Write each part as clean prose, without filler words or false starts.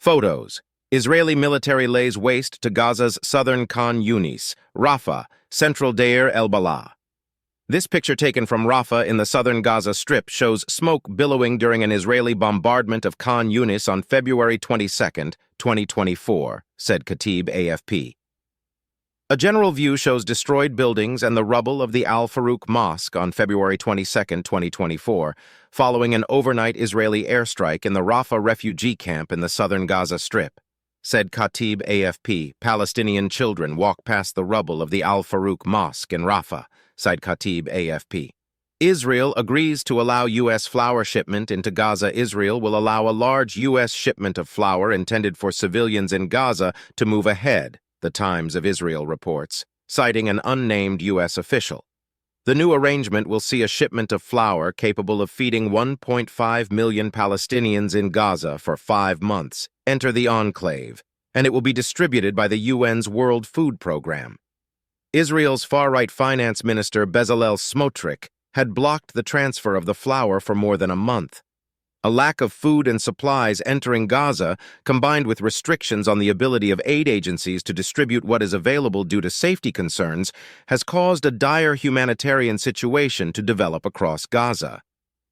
Photos. Israeli military lays waste to Gaza's southern Khan Yunis, Rafah, central Deir, el-Balah. This picture taken from Rafah in the southern Gaza Strip shows smoke billowing during an Israeli bombardment of Khan Yunis on February 22, 2024, said Khatib AFP. A general view shows destroyed buildings and the rubble of the al-Farouq Mosque on February 22, 2024, following an overnight Israeli airstrike in the Rafah refugee camp in the southern Gaza Strip. Said Khatib AFP, Palestinian children walk past the rubble of the al-Farouq Mosque in Rafah, said Khatib AFP. Israel agrees to allow U.S. flour shipment into Gaza. Israel will allow a large U.S. shipment of flour intended for civilians in Gaza to move ahead, the Times of Israel reports, citing an unnamed U.S. official. The new arrangement will see a shipment of flour capable of feeding 1.5 million Palestinians in Gaza for 5 months enter the enclave, and it will be distributed by the UN's World Food Program. Israel's far-right finance minister Bezalel Smotrich had blocked the transfer of the flour for more than a month. A lack of food and supplies entering Gaza, combined with restrictions on the ability of aid agencies to distribute what is available due to safety concerns, has caused a dire humanitarian situation to develop across Gaza.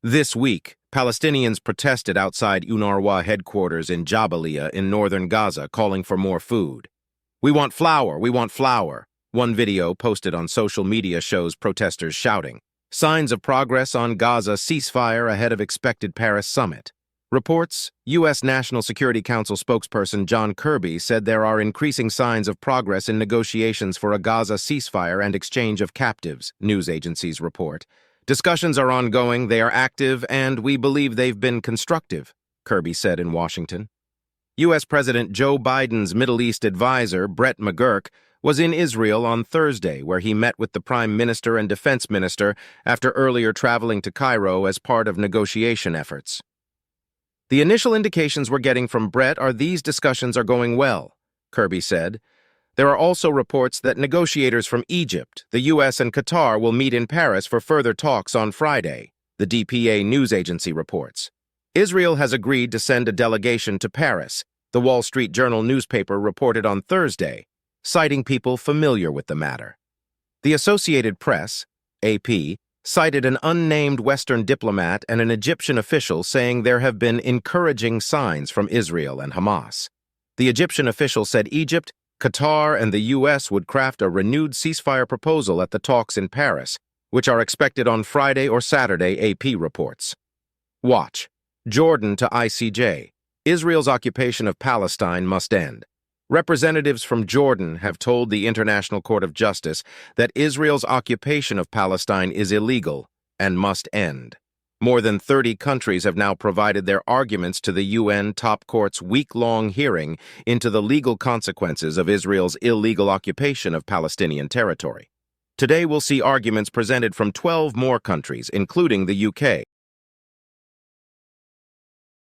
This week, Palestinians protested outside UNRWA headquarters in Jabalia in northern Gaza, calling for more food. "We want flour, we want flour," one video posted on social media shows protesters shouting. Signs of progress on Gaza ceasefire ahead of expected Paris summit. Reports, U.S. National Security Council spokesperson John Kirby said there are increasing signs of progress in negotiations for a Gaza ceasefire and exchange of captives, news agencies report. Discussions are ongoing, they are active, and we believe they've been constructive, Kirby said in Washington. U.S. President Joe Biden's Middle East advisor, Brett McGurk, was in Israel on Thursday, where he met with the Prime Minister and Defense Minister after earlier traveling to Cairo as part of negotiation efforts. The initial indications we're getting from Brett are these discussions are going well, Kirby said. There are also reports that negotiators from Egypt, the U.S., and Qatar will meet in Paris for further talks on Friday, the DPA news agency reports. Israel has agreed to send a delegation to Paris, the Wall Street Journal newspaper reported on Thursday, citing people familiar with the matter. The Associated Press, AP, cited an unnamed Western diplomat and an Egyptian official saying there have been encouraging signs from Israel and Hamas. The Egyptian official said Egypt, Qatar, and the U.S. would craft a renewed ceasefire proposal at the talks in Paris, which are expected on Friday or Saturday, AP reports. Watch. Jordan to ICJ. Israel's occupation of Palestine must end. Representatives from Jordan have told the International Court of Justice that Israel's occupation of Palestine is illegal and must end. More than 30 countries have now provided their arguments to the UN top court's week-long hearing into the legal consequences of Israel's illegal occupation of Palestinian territory. Today we'll see arguments presented from 12 more countries, including the UK.